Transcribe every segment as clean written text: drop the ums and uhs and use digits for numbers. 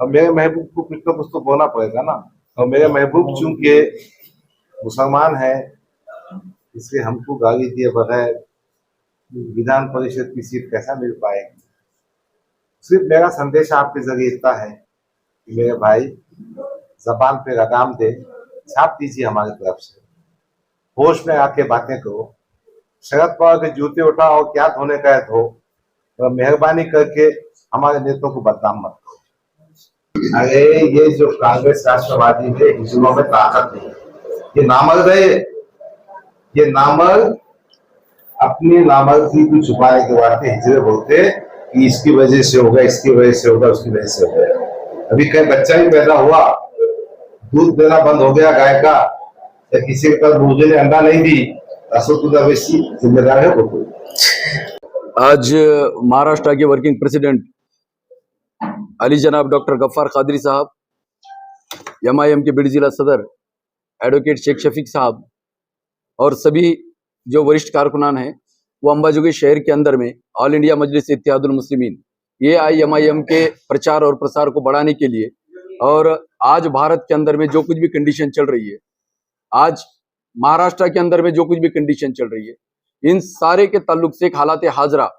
अब मेरे महबूब को कुछ ना कुछ तो बोलना पड़ेगा ना। और मेरे महबूब चूंकि मुसलमान है, इसलिए हमको गाली दिए बगैर विधान परिषद की सीट कैसा मिल पाएगी। सिर्फ मेरा संदेश आपके जरिए इतना है कि मेरे भाई जबान पे लगाम दे, छाप दीजिए हमारी तरफ से, होश में आके बातें करो। शरद पवार के जूते उठाओ और क्या धोने का है धो, तो मेहरबानी करके हमारे नेताओं को बदनाम मत करो। अरे ये जो कांग्रेस राष्ट्रवादी है, हिजड़ों में ताकत नहीं है। ये नामर्द है, ये नामर्द अपनी नामर्दी को छुपाने के वास्ते हिजड़े बोलते कि इसकी वजह से होगा, इसकी वजह से होगा, उसकी वजह से होगा। अभी कहीं बच्चा ही पैदा हुआ, दूध देना बंद हो गया गाय का, या किसी के पास मुर्गे ने अंडा नहीं दी, वैसी जिम्मेदार है वो। आज महाराष्ट्र के वर्किंग प्रेसिडेंट अली जनाब डॉक्टर गफ्फार कादरी साहब, MIM के बीड जिला सदर एडवोकेट शेख शफीक साहब और सभी जो वरिष्ठ कारकुनान हैं, वो अंबाजोगी शहर के अंदर में ऑल इंडिया मजलिस इत्तेहादुल मुस्लिमीन AIMIM के प्रचार और प्रसार को बढ़ाने के लिए, और आज भारत के अंदर में जो कुछ भी कंडीशन चल रही है, आज महाराष्ट्र के अंदर में जो कुछ भी कंडीशन चल रही है, इन सारे के ताल्लुक से एक हालात हाजरा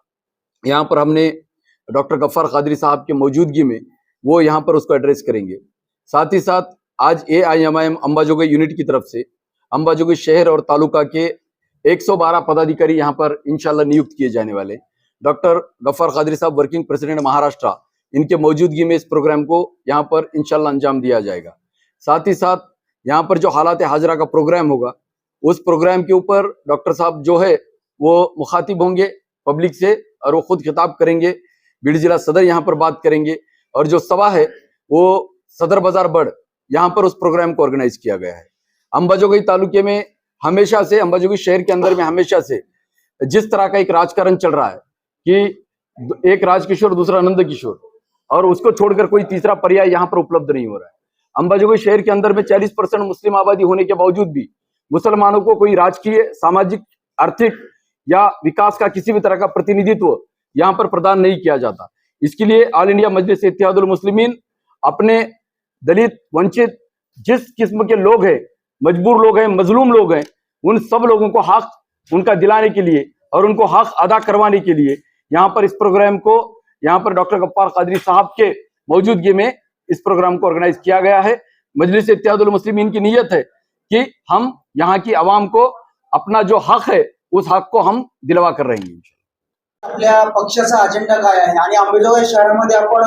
यहाँ पर हमने डॉक्टर गफ्फार कादरी साहब के मौजूदगी में वो यहाँ पर उसको एड्रेस करेंगे। साथ ही साथ आज AIMIM अंबाजोगी यूनिट की तरफ से अंबाजोगी शहर और तालुका के 112 पदाधिकारी यहाँ पर इंशाल्लाह नियुक्त किए जाने वाले। डॉक्टर गफ्फार कादरी साहब वर्किंग प्रेसिडेंट महाराष्ट्र, इनके मौजूदगी में इस प्रोग्राम को यहाँ पर इंशाल्लाह अंजाम दिया जाएगा। साथ ही साथ यहाँ पर जो हालात हाजरा का प्रोग्राम होगा, उस प्रोग्राम के ऊपर डॉक्टर साहब जो है वो मुखातिब होंगे पब्लिक से, और वो खुद खिताब करेंगे। बीड जिला सदर यहाँ पर बात करेंगे, और जो सभा है वो सदर बाजार बड़ यहाँ पर उस प्रोग्राम को ऑर्गेनाइज किया गया है। अंबाजोगी तालुके में हमेशा से, अंबाजोगी शहर के अंदर में हमेशा से जिस तरह का एक राजकारण चल रहा है कि एक राजकिशोर दूसरा नंद किशोर, और उसको छोड़कर कोई तीसरा पर्याय यहाँ पर उपलब्ध नहीं हो रहा है। अंबाजोगी शहर के अंदर में 40% मुस्लिम आबादी होने के बावजूद भी मुसलमानों को कोई राजकीय, सामाजिक, आर्थिक या विकास का किसी भी तरह का प्रतिनिधित्व यहाँ पर प्रदान नहीं किया जाता। इसके लिए ऑल इंडिया मजलिस इत्तेहादुल मुस्लिमीन अपने दलित, वंचित, जिस किस्म के लोग हैं, मजबूर लोग हैं, मजलूम लोग हैं, उन सब लोगों को हक उनका दिलाने के लिए और उनको हक अदा करवाने के लिए यहाँ पर इस प्रोग्राम को, यहाँ पर डॉक्टर गफ्फार कादरी साहब के मौजूदगी में इस प्रोग्राम को ऑर्गेनाइज किया गया है। मजलिस इत्तेहादुल मुस्लिमीन की नीयत है कि हम यहाँ की आवाम को अपना जो हक है उस हक को हम दिलवा कर रहे हैं। आपल्या पक्षाचा अजेंडा काय आहे आणि अंबाजोगाई शहरामध्ये आपण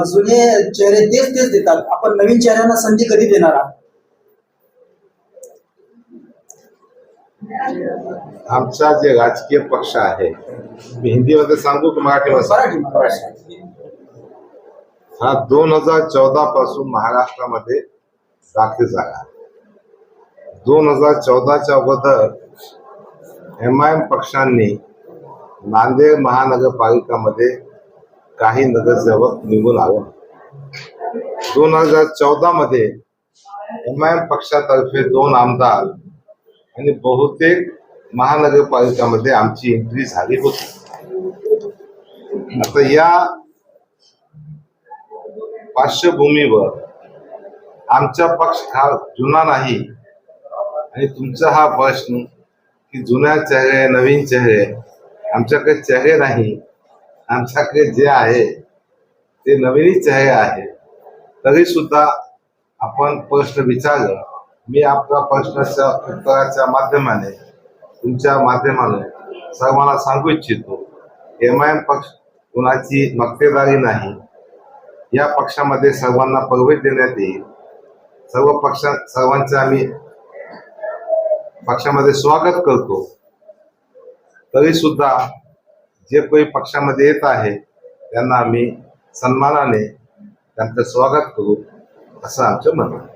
जुने चेहरे तेच देतात, आपण नवीन चेहऱ्यांना संधी कधी देणार आहात? आमचा जे राजकीय पक्ष आहे, मी हिंदीमध्ये सांगू की मराठीमध्ये? हा 2014 पासून महाराष्ट्रामध्ये दाखल झाला। 2014च्या अगोदर MIM पक्षांनी नांदेड महानगरपालिकामध्ये काही नगरसेवक निवडून आले। 2014 मध्ये MIM पक्षातर्फे 2 आमदार आणि बहुतेक महानगरपालिकामध्ये आमची एंट्री झाली होती। आता या पार्श्वभूमीवर आमचा पक्ष हा जुना नाही, आणि तुमचा हा प्रश्न की जुन्या चेहरे, नवीन चेहरे, आमच्याकडे चेहरे नाही, आमच्याकडे जे आहे ते नवीन चेहरे आहे। तरी सुद्धा आपण प्रश्न विचारला, मी आपल्या प्रश्नाच्या उत्तराच्या माध्यमाने, तुमच्या माध्यमाने सर्वांना सांगू इच्छितो, MIM पक्ष कुणाची मक्तेदारी नाही। या पक्षामध्ये सर्वांना प्रवेश देण्यात येईल। सर्वांचे आम्ही पक्षामध्ये स्वागत करतो। तरी सुद्धा जे कोणी पक्षामध्ये येत आहे त्यांना आम्ही सन्मानाने त्यांचं स्वागत करू, असं आमचं म्हणणं आहे।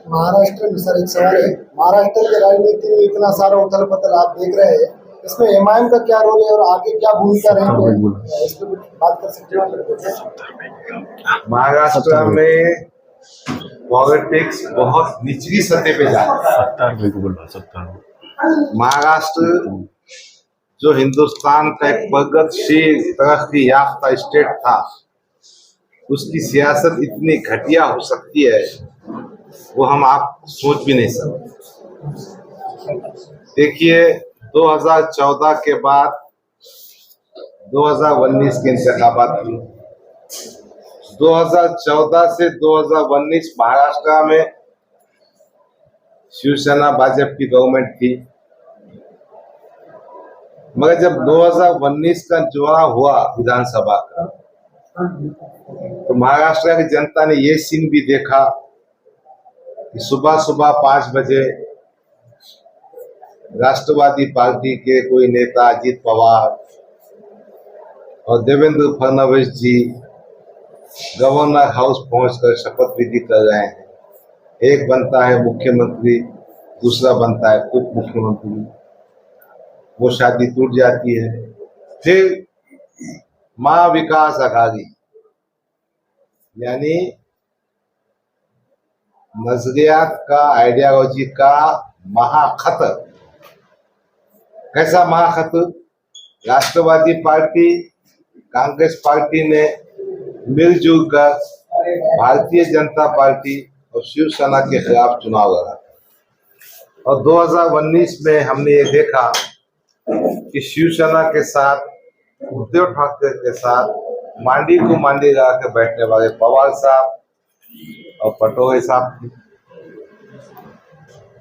महाराष्ट्र अनुसार एक सवाल है, महाराष्ट्र की राजनीति में इतना सारा उथल पुथल आप देख रहे हैं, इसमें MIM का क्या रोल है और आगे क्या भूमिका रहेगी, इस पर कुछ बात कर सकते हैं? महाराष्ट्र में पॉलिटिक्स बहुत निचली सतह पे जा रहा है। महाराष्ट्र जो हिंदुस्तान का एक प्रगतिशील, तरक्की याफ्ता स्टेट था, उसकी सियासत इतनी घटिया हो सकती है, वो हम आप सोच भी नहीं सकते। देखिए, 2014 के बाद 2019 के इंतखाबात हुए। 2014 से 2019 महाराष्ट्र में शिवसेना भाजपा की गवर्नमेंट थी, मगर जब 2019 का चुनाव हुआ विधानसभा का, तो महाराष्ट्र की जनता ने ये सीन भी देखा कि सुबह सुबह 5 बजे राष्ट्रवादी पार्टी के कोई नेता अजित पवार और देवेंद्र फडणवीस जी गवर्नर हाउस पहुंचकर शपथ विधि कर रहे हैं। एक बनता है मुख्यमंत्री, दूसरा बनता है उप मुख्यमंत्री। वो शादी टूट जाती है। फिर महाविकास आघाड़ी यानी नजरियात का, आइडियोलॉजी का महाखतर। कैसा महाखतर? राष्ट्रवादी पार्टी, कांग्रेस पार्टी ने मिलजुल कर भारतीय जनता पार्टी और शिवसेना के खिलाफ चुनाव लड़ा, और 2019 में हमने ये देखा कि शिवसेना के साथ, उद्धव ठाकरे के साथ मांडी को मांडी लगा के बैठने वाले पवार साहब और पटोले साहब थे।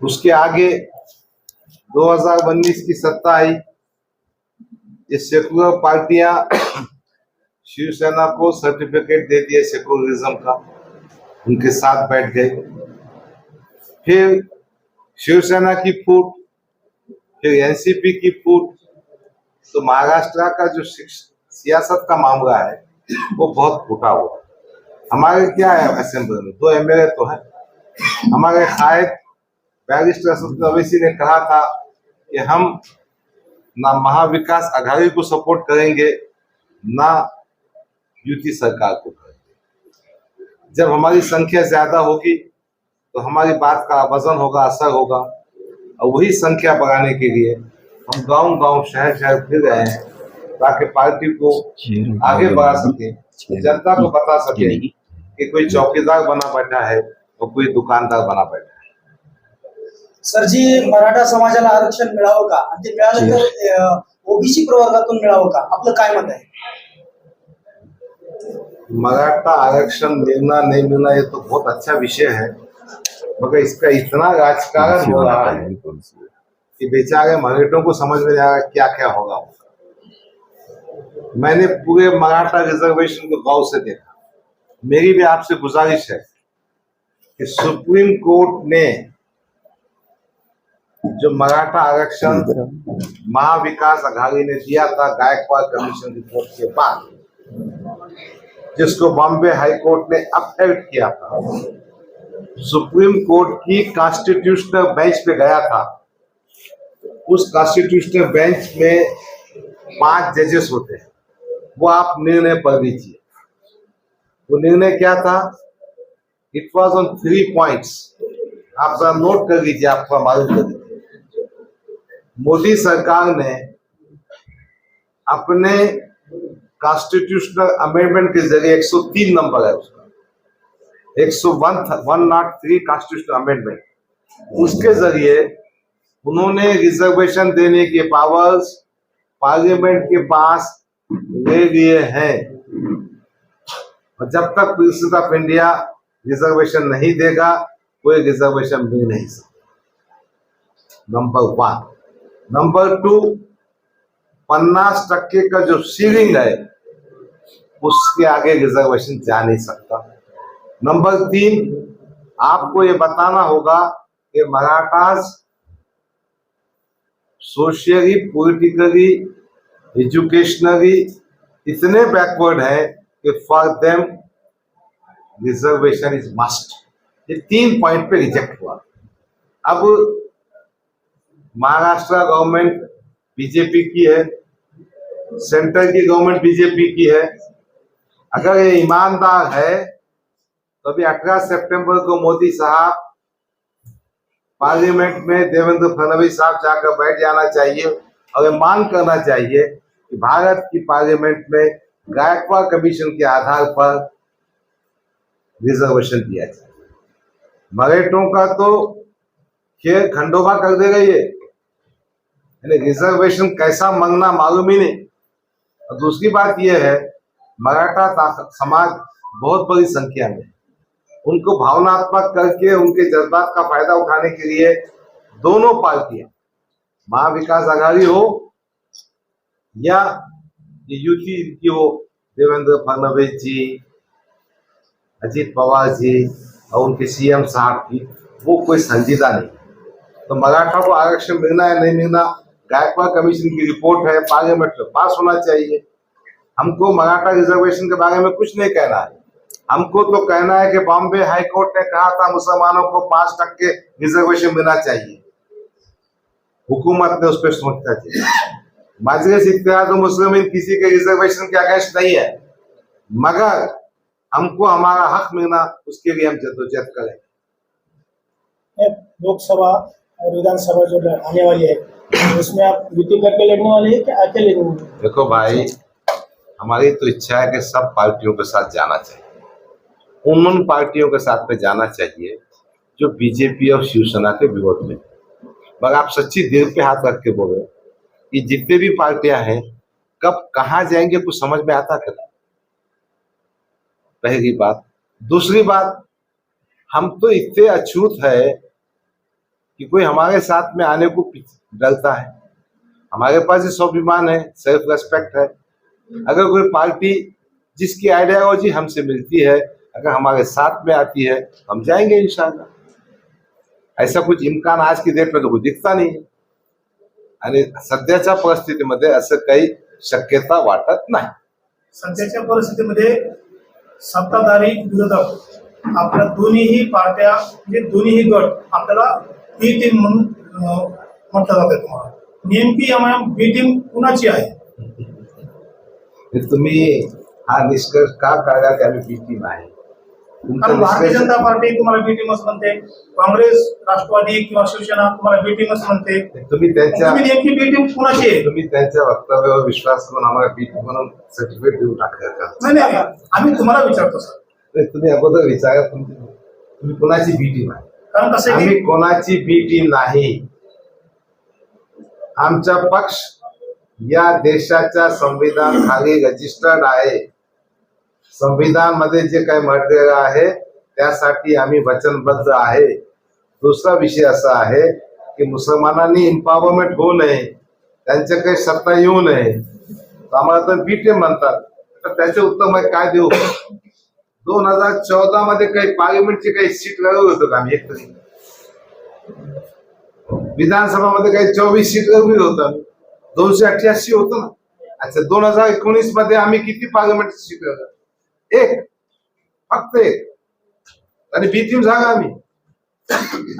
उसके आगे 2019 की सत्ता आई, ये सेकुलर पार्टियां शिवसेना को सर्टिफिकेट दे दिए सेकुलरिज्म का, उनके साथ बैठ गए। फिर शिवसेना की फूट, फिर एनसीपी की फूट। तो महाराष्ट्र का जो सियासत का मामला है वो बहुत फूटा हुआ। हमारे क्या है, असेंबली में 2 एमएलए तो है। हमारे कायद बैरिस्टर असद ओवैसी ने कहा था कि हम ना महाविकास आघाड़ी को सपोर्ट करेंगे, ना युति सरकार को करेंगे। जब हमारी संख्या ज्यादा होगी तो हमारी बात का वजन होगा, असर होगा, और वही संख्या बढ़ाने के लिए हम गांव गांव, शहर शहर फिर रहे हैं ताकि पार्टी को आगे बढ़ा सके, जनता को बता सके कि कोई चौकीदार बना बैठा है और कोई दुकानदार बना बैठा है। सर जी, मराठा समाजाला आरक्षण मिळावं का, आणि ते मिळालं तर ओबीसी प्रवर्गातून मिळावं का, आपलं काय मत आहे? मराठा आरक्षण मिलना नहीं मिलना ये तो बहुत अच्छा विषय है, मगर इसका इतना राजकारण हो रहा है कि बेचारे मराठों को समझ में नहीं आ रहा क्या क्या होगा। मैंने पूरे मराठा रिजर्वेशन को गौर से देखा। मेरी भी आपसे गुजारिश है कि सुप्रीम कोर्ट ने जो मराठा आरक्षण महाविकास आघाड़ी ने दिया था गायकवाड़ कमीशन रिपोर्ट के बाद, जिसको बॉम्बे हाई कोर्ट ने अपहेल्ड किया था, सुप्रीम कोर्ट की कॉन्स्टिट्यूशनल बेंच पे गया था। उस कॉन्स्टिट्यूशनल बेंच में 5 जजेस होते हैं, वो आप निर्णय पढ़ लीजिए। वो निर्णय क्या था? It was on 3 points. आप जरा नोट कर लीजिए, आपको मालूम कर लीजिए। मोदी सरकार ने अपने कॉन्स्टिट्यूशनल अमेंडमेंट के जरिए 103 नंबर है उसका, 103 कॉन्स्टिट्यूशनल अमेंडमेंट, उसके जरिए उन्होंने रिजर्वेशन देने के पावर्स पार्लियामेंट के पास ले लिए हैं, और जब तक प्रेसिडेंट ऑफ इंडिया रिजर्वेशन नहीं देगा कोई रिजर्वेशन मिल नहीं सकता। नंबर 1। नंबर 2, 50% का जो सीलिंग है उसके आगे रिजर्वेशन जा नहीं सकता। नंबर 3, आपको ये बताना होगा कि मराठास सोशियली, पॉलिटिकली, एजुकेशनली इतने बैकवर्ड है कि for them reservation is must. ये 3 पॉइंट पे रिजेक्ट हुआ। अब महाराष्ट्र गवर्नमेंट बीजेपी की है, सेंटर की गवर्नमेंट बीजेपी की है। अगर ये ईमानदार है तो अभी 18 सितंबर को मोदी साहब पार्लियामेंट में देवेंद्र फडणवीस साहब जाकर बैठ जाना चाहिए और ये मांग करना चाहिए कि भारत की पार्लियामेंट में गायकवाड़ कमीशन के आधार पर रिजर्वेशन दिया जाए। मराठों का तो खेल खंडोबा कर देगा ये, यानी रिजर्वेशन कैसा मांगना मालूम ही नहीं। और दूसरी बात यह है, मराठा समाज बहुत बड़ी संख्या में, उनको भावनात्मक करके उनके जज्बात का फायदा उठाने के लिए दोनों पार्टियां, महाविकास आघाड़ी हो या ये युति की हो, देवेंद्र फडणवीस जी, अजीत पवार जी और उनके सीएम साहब की, वो कोई संजीदा नहीं। तो मराठा को आरक्षण मिलना है नहीं मिलना, गायकवाड़ कमीशन की रिपोर्ट है, पार्लियामेंट में पास होना चाहिए। हमको मराठा रिजर्वेशन के बारे में कुछ नहीं कहना है, हमको तो कहना है कि बॉम्बे हाई कोर्ट ने कहा था मुसलमानों को 5% रिजर्वेशन मिलना चाहिए, हुकूमत ने उस पर सोचना चाहिए। मजलिस इत्तेहाद मुस्लिमीन किसी के रिजर्वेशन के अगेंस्ट नहीं है, मगर हमको हमारा हक मिलना, उसके लिए हम जद्दोजहद करें। लोकसभा और विधानसभा जो आने वाली है, उसमें आप युति करके लड़ने वाले हैं कि अकेले लड़ेंगे? देखो भाई, हमारी तो इच्छा है कि सब पार्टियों के साथ जाना चाहिए, उन पार्टियों के साथ में जाना चाहिए जो बीजेपी और शिवसेना के विरोध में। मगर आप सच्ची दिल पे हाथ रख के बोले कि जितने भी पार्टियां हैं कब कहाँ जाएंगे कुछ समझ में आता क्या? पहली बात। दूसरी बात, हम तो इतने अछूत है कि कोई हमारे साथ में आने को डरता है। हमारे पास ये स्वाभिमान है, सेल्फ रेस्पेक्ट है। अगर कोई पार्टी जिसकी आइडियोलॉजी हमसे मिलती है अगर हमारे साथ में आती है, हम जाएंगे इंशाल्लाह। ऐसा कुछ इम्कान आज की डेट में तो कुछ दिखता नहीं है, आणि सध्याच्या परिस्थितीमध्ये असं काही शक्यता वाटत नाही। सध्याच्या परिस्थितीमध्ये सत्ताधारी विरोधक आपल्या दोन्हीही पार्ट्या म्हणजे दोन्हीही गट आपल्याला बी टीम म्हणून म्हटलं जातं। तुम्हाला नेमकी एमआयएम बी टीम कुणाची आहे? तुम्ही हा निष्कर्ष का काढला की आम्ही बी टीम आहे? कारण भारतीय जनता पार्टी तुम्हाला बी टीमच म्हणते, काँग्रेस, राष्ट्रवादी किंवा शिवसेना तुम्हाला बी टीमच म्हणते। तुम्ही नेमकी बी टीम कुणाची आहे? तुम्ही त्यांच्या वक्तव्यावर विश्वास करून आम्हाला बी टीम म्हणून सर्टिफिकेट देऊन टाकलं का? नाही, आम्ही तुम्हाला विचारतो सर। तुम्ही अगोदर विचारा तुम्ही कोणाची बी टीम आहे? कारण कसं आहे आम्ही कोणाची बी टीम नाही। आमचा पक्ष या देशाच्या संविधान खाली रजिस्टर्ड आहे। संविधान मध्ये जे काही म्हटलेलं आहे त्यासाठी आम्ही वचनबद्ध आहे। दुसरा विषय असा आहे की मुसलमानांनी एम्पॉवरमेंट होऊ नये, त्यांच्या काही सत्ता येऊ नये, आम्हाला तर बी टीम म्हणतात। तर त्याचे उत्तर मग काय देऊ? 2014 मध्ये काही पार्लिमेंटची काही सीट लढवली होतं का आम्ही? एक तरी विधानसभा मध्ये काही 24 सीट लढवली होतं आम्ही, 288 होतं ना। अच्छा, 2019 मध्ये आम्ही किती पार्लिमेंटची सीट लढवली? एक, फक्त एक, आणि बी टीम झाला आम्ही।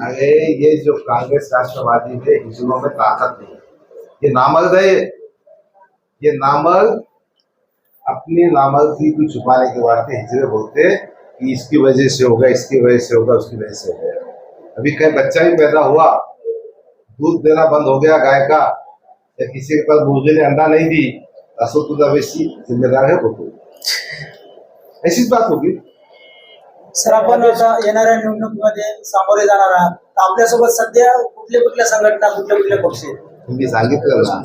अरे ये जो कांग्रेस राष्ट्रवादी है, हिजड़ों में ताकत नहीं, ये नामर्द है। ये नामर्द अपनी नामर्दी को छुपाने के वास्ते हिजड़े बोलते कि इसकी वजह से होगा, इसकी वजह से होगा, उसकी वजह से होगा। अभी कहीं बच्चा ही पैदा हुआ, दूध देना बंद हो गया गाय का, या किसी के पास मुर्गी ने अंडा नहीं दी, असो तो वैसी जिम्मेदार है वो, ऐसीच बात होगी। सर, आपण आता येणाऱ्या निवडणुकीमध्ये सामोरे जाणार आहात, तर आपल्यासोबत सध्या कुठल्या संघटना, कुठले पक्ष आहेत? तुम्ही सांगितलं ना,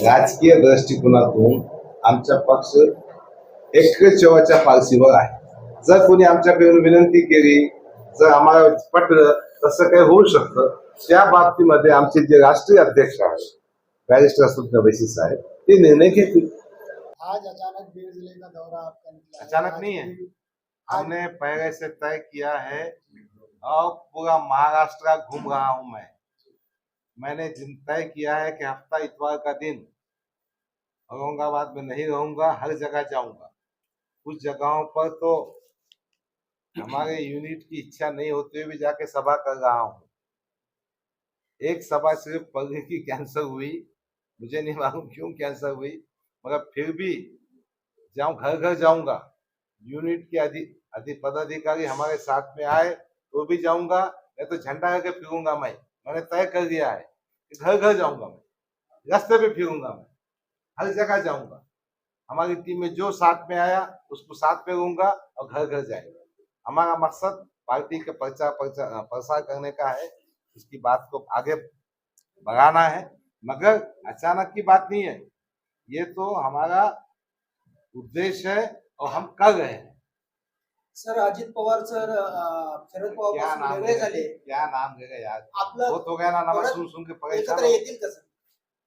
राजकीय दृष्टिकोनातून आमचा पक्ष एकचेवाच्या पारशीवर आहे। जर कोणी आमच्याकडे विनंती केली, जर आम्हाला पटलं, तसं काही होऊ शकतं। त्या बाबतीमध्ये आमचे जे राष्ट्रीय अध्यक्ष आहेत बॅरिस्टर सत्यवैसी साहेब, ते निर्णय घेतील। आज अचानक बीड जिले का दौरा आपका निकला? अचानक नहीं है, हमने पहले से तय किया है और पूरा महाराष्ट्र घूम रहा हूं मैंने तय किया है कि हफ्ता इतवार का दिन औरंगाबाद में नहीं रहूंगा, हर जगह जाऊंगा। कुछ जगहों पर तो हमारे यूनिट की इच्छा नहीं होते हुए भी जाके सभा कर रहा हूं। एक सभा सिर्फ पढ़ने की कैंसिल हुई, मुझे नहीं मालूम क्यों कैंसिल हुई, मगर फिर भी जाऊं, घर घर जाऊंगा। यूनिट के पदाधिकारी हमारे साथ में आए तो भी जाऊंगा, नहीं तो झंडा लेके फिरूंगा। मैंने तय कर दिया है कि घर घर जाऊंगा, मैं रास्ते पे फिरूंगा, मैं हर जगह जाऊंगा। हमारी टीम में जो साथ में आया उसको साथ में लूंगा और घर घर जाएगा। हमारा मकसद पार्टी के प्रसार करने का है, इसकी बात को आगे बढ़ाना है, मगर अचानक की बात नहीं है। ये तो हमारा उद्देश्य है और हम कर रहे हैं। सर अजित पवार सर शरद पवार क्या पासून नाम वेगळे घेगा, झाले, क्या नाम घेगा यार, आपलं बहुत हो गया ना नाम परत सुन के परेशान एकत्र हो। येतील का सर,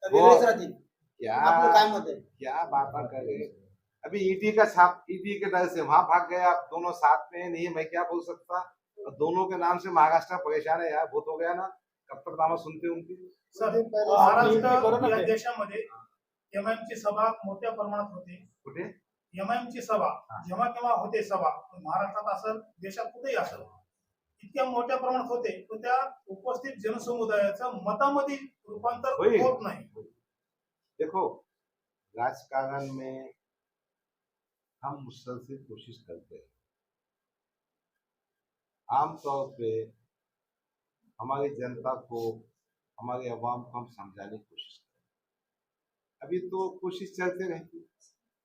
का वो- वेगळेच राहतील? क्या आपलं काय मत आहे? क्या बात कर रहे, अभी ईडी का छाप, ईडी के डर से वहां भाग गया, आप दोनों साथ में नहीं, मैं क्या बोल सकता। और दोनों के नाम से महाराष्ट्र परेशान है यार, बहुत हो गया ना, कब तक नाम सुनते उनकी। सर कुछ दिन पहले महाराष्ट्र या देशामध्ये एमआयएम ची सभा मोठ्या प्रमाणात होते. कुठे एमआयएम ची सभा जेव्हा केव्हा होते सभा, महाराष्ट्रात असेल देशात कुठेही असेल, इतक्या मोठ्या प्रमाणात होते, पण त्या उपस्थित जनसमुदायाचं मतामध्ये रूपांतर होईल. होत नाही. देखो, राजकारण में हम मुसलसल कोशिश करते हैं, आमतौर पे हमारी जनता को, हमारे अवाम को हम समझाने की कोशिश करते हैं। अभी तो कोशिश चलते रहती है।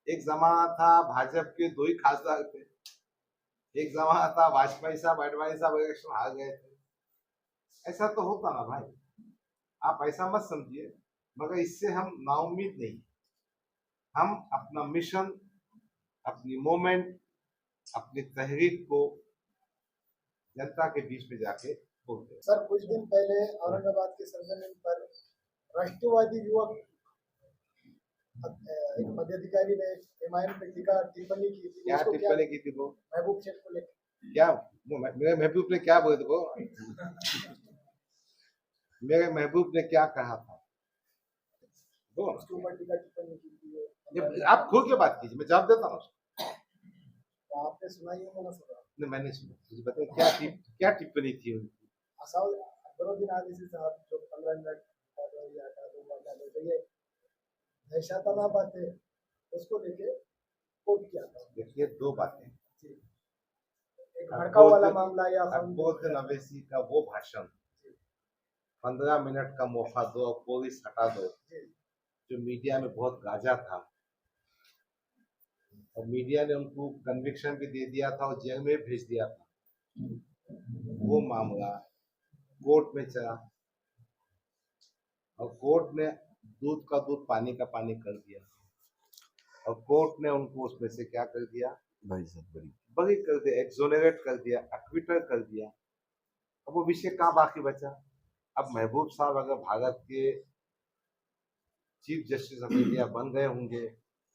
एक जमाना था भाजपा के 2 ही खासदार थे, एक जमाना था वाजपेयी साहब, अडवाणी साहब इलेक्शन हार गए थे। ऐसा तो होता ना भाई, आप ऐसा मत समझिए, मगर इससे हम नाउम्मीद नहीं। हम अपना मिशन, अपनी मूवमेंट, अपनी तहरीक को जनता के बीच में जाके बोलते हैं। सर कुछ दिन पहले औरंगाबाद के सरजमीन पर राष्ट्रवादी युवक एक पदाधिकारी ने एमआईएम पे टिप्पणी की थी। क्या उसको टिप्पणी की थी वो? महबूब शेख को लेकर क्या मेरे महबूब ने क्या बोले थे वो? मेरे महबूब ने क्या कहा था वो? उसके ऊपर टिप्पणी की थी। आप खुल के बात कीजिए, मैं जवाब देता हूँ। तो आपने सुनाई होगा ना सर? नहीं, मैंने सुना, मुझे बताइए क्या टिप्पणी थी उनकी? असाव अकबरुद्दीन आदिसी साहब जो 15 मिनट तो ये दहशताना बातें उसको लेके कोट किया था। देखिए, 2 बातें, एक भड़काऊ वाला मामला या अकबरुद्दीन अवैसी का वो भाषण, 15 मिनट का मौका दो और पुलिस हटा दो, जो मीडिया में बहुत गाजा था, और मीडिया ने उनको कन्विक्शन भी दे दिया था और जेल में भेज दिया था। वो मामला कोर्ट में चला और कोर्ट ने दूध का दूध पानी का पानी कर दिया, और कोर्ट ने उनको उसमें से क्या कर दिया, भाई साहब बरी कर दिया, एक्सोनरेट कर दिया, एक्विटर कर दिया। अब वो विषय कहाँ बाकी बचा? अब महबूब साहब अगर भारत के चीफ जस्टिस ऑफ इंडिया बन गए होंगे,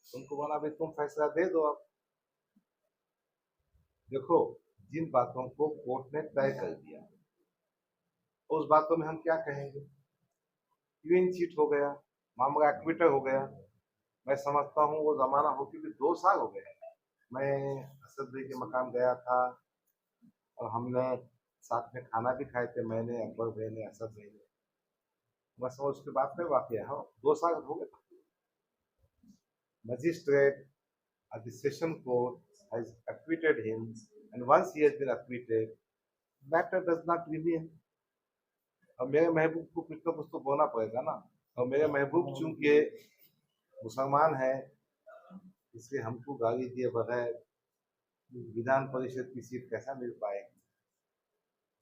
उनको बोला भाई तुम फैसला दे दो। अब देखो, जिन बातों को कोर्ट ने तय कर दिया, उस बातों में हम क्या कहेंगे? क्लीन चिट हो गया, मामला एक्विटर हो गया। मैं समझता हूँ वो जमाना हो के भी 2 साल हो गए। मैं असद भाई के मकान गया था और हमने साथ में खाना भी खाए थे, मैंने, अकबर भाई ने, असद भाई ने। बस वो उसके बाद में वाकया है, 2 साल हो गए। Magistrate at the session court has acquitted him, and once he has been acquitted, matter does not remain. और मेरे महबूब को कुछ ना कुछ तो बोलना पड़ेगा ना, और मेरे महबूब चूंकि मुसलमान है, इसलिए हमको गाली दिए बगैर विधान परिषद की सीट कैसा मिल पाएगी।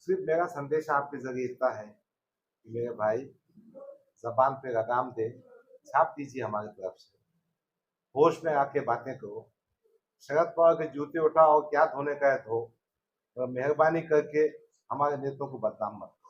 सिर्फ मेरा संदेश आपके जरिए इतना है कि मेरे भाई, जबान पे लगाम दे, छाप दीजिए हमारी तरफ से, होश में आके बातें करो। शरद पवार के जूते उठाओ, क्या धोने का है धो, और मेहरबानी करके हमारे नेताओं को बदनाम मत करो।